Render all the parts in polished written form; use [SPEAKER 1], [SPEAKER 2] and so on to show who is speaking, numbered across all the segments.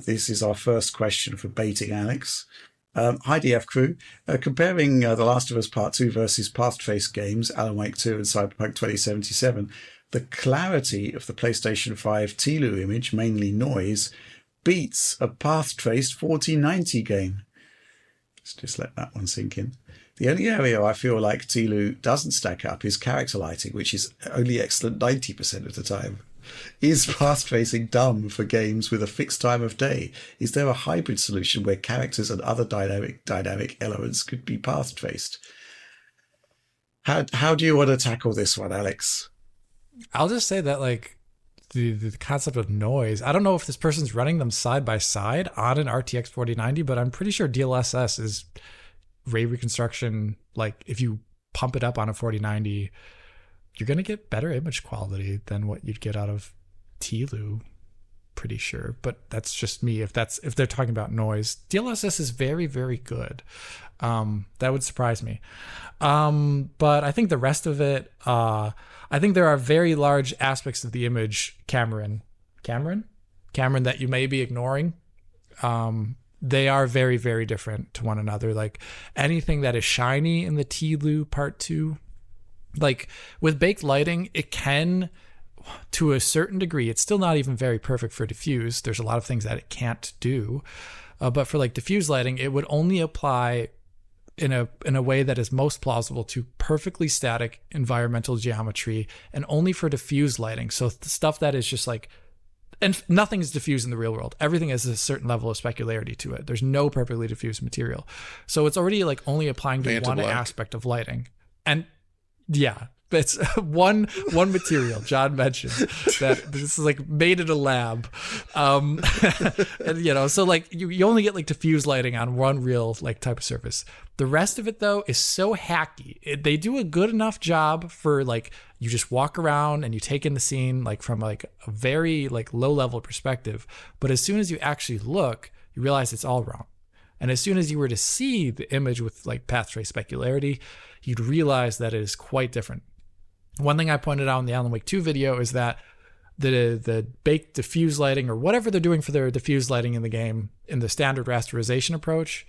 [SPEAKER 1] This is our first question for Baiting Alex. Hi, DF crew. Comparing The Last of Us Part 2 versus past-faced games, Alan Wake 2 and Cyberpunk 2077, the clarity of the PlayStation 5 TLU image, mainly noise, beats a path-traced 4090 game. Let's just let that one sink in. The only area I feel like TLU doesn't stack up is character lighting, which is only excellent 90% of the time. Is path-tracing dumb for games with a fixed time of day? Is there a hybrid solution where characters and other dynamic elements could be path-traced? How do you want to tackle this one, Alex?
[SPEAKER 2] I'll just say that, like, the concept of noise, I don't know if this person's running them side by side on an RTX 4090, but I'm pretty sure DLSS is ray reconstruction. Like, if you pump it up on a 4090, you're going to get better image quality than what you'd get out of TLU, pretty sure. But that's just me. If they're talking about noise, DLSS is very, very good. That would surprise me. But I think the rest of it, I think there are very large aspects of the image, Cameron, that you may be ignoring. They are very, very different to one another. Like, anything that is shiny in the TLU Part 2, like with baked lighting, it can, to a certain degree, it's still not even very perfect for diffuse. There's a lot of things that it can't do. But for like diffuse lighting, it would only apply in a way that is most plausible to perfectly static environmental geometry, and only for diffuse lighting. So the stuff that is just like, and nothing is diffused in the real world. Everything has a certain level of specularity to it. There's no perfectly diffused material. So it's already like only applying to one aspect of lighting. And yeah, it's one material. John mentioned that this is like made in a lab. And, so like you only get like diffuse lighting on one real like type of surface. The rest of it though is so hacky. They do a good enough job for like, you just walk around and you take in the scene like from like a very like low level perspective. But as soon as you actually look, you realize it's all wrong. And as soon as you were to see the image with like path trace specularity, you'd realize that it is quite different. One thing I pointed out in the Alan Wake 2 video is that the baked diffuse lighting, or whatever they're doing for their diffuse lighting in the game, in the standard rasterization approach,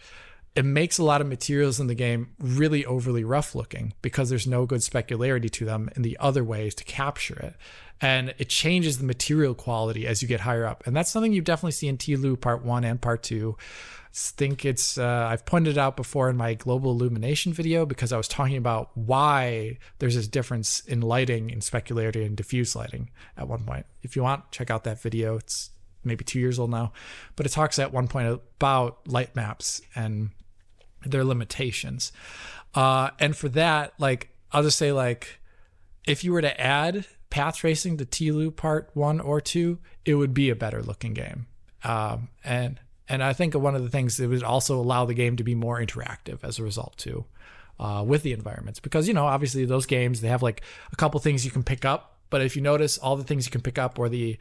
[SPEAKER 2] it makes a lot of materials in the game really overly rough looking because there's no good specularity to them in the other ways to capture it. And it changes the material quality as you get higher up. And that's something you definitely see in TLU Part 1 and Part 2. I think it's, I've pointed it out before in my global illumination video, because I was talking about why there's this difference in lighting and specularity and diffuse lighting at one point. If you want, check out that video. It's maybe 2 years old now, but it talks at one point about light maps and their limitations. And for that, like, I'll just say, like, if you were to add path tracing to TLU Part 1 or 2, it would be a better looking game. And I think one of the things, it would also allow the game to be more interactive as a result too, with the environments, because, obviously those games, they have like a couple things you can pick up, but if you notice, all the things you can pick up or the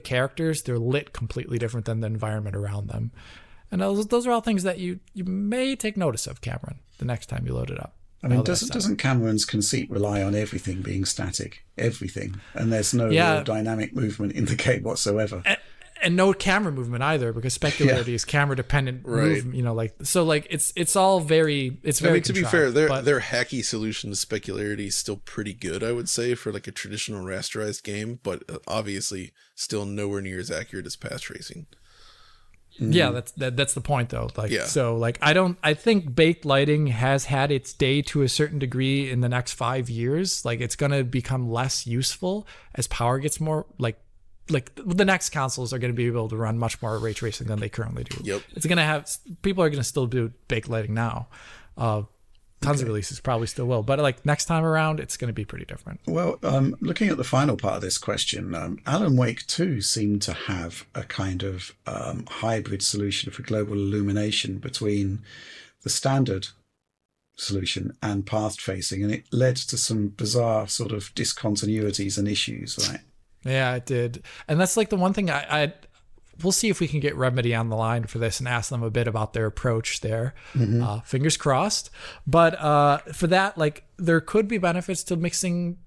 [SPEAKER 2] characters, they're lit completely different than the environment around them. And those are all things that you may take notice of, Cameron, the next time you load it up.
[SPEAKER 1] I mean, doesn't Cameron's conceit rely on everything being static? Everything. And there's no real dynamic movement in the game whatsoever.
[SPEAKER 2] And no camera movement either, because specularity is camera dependent movement, it's all very, it's very,
[SPEAKER 3] to be fair, their hacky solution to specularity is still pretty good, I would say, for like a traditional rasterized game, but obviously still nowhere near as accurate as path tracing.
[SPEAKER 2] Yeah, that's the point though. I think baked lighting has had its day to a certain degree in the next 5 years. Like, it's going to become less useful as power gets more like the next consoles are going to be able to run much more ray tracing than they currently do.
[SPEAKER 3] Yep.
[SPEAKER 2] It's going to have, people are going to still do baked lighting now. Tons of releases probably still will, but like next time around, it's going to be pretty different.
[SPEAKER 1] Well, looking at the final part of this question, Alan Wake 2 seemed to have a kind of hybrid solution for global illumination between the standard solution and path tracing, and it led to some bizarre sort of discontinuities and issues, right?
[SPEAKER 2] Yeah, it did. And that's like the one thing we'll see if we can get Remedy on the line for this and ask them a bit about their approach there. Mm-hmm. Fingers crossed. But for that, like, there could be benefits to mixing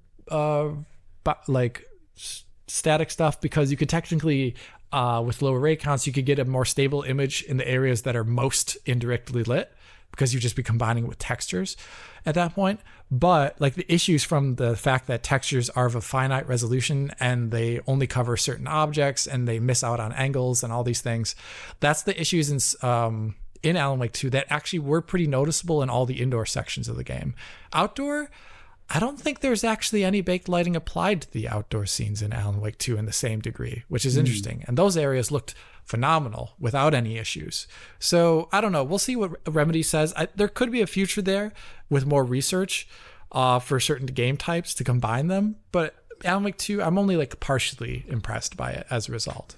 [SPEAKER 2] static stuff because you could technically, with lower ray counts, you could get a more stable image in the areas that are most indirectly lit because you'd just be combining with textures at that point. But like the issues from the fact that textures are of a finite resolution and they only cover certain objects and they miss out on angles and all these things, that's the issues in Alan Wake 2 that actually were pretty noticeable in all the indoor sections of the game. Outdoor, I don't think there's actually any baked lighting applied to the outdoor scenes in Alan Wake 2 in the same degree, which is interesting. And those areas looked phenomenal without any issues. So I don't know. We'll see what Remedy says. There could be a future there with more research for certain game types to combine them. But Alan Wake 2, I'm only like partially impressed by it as a result.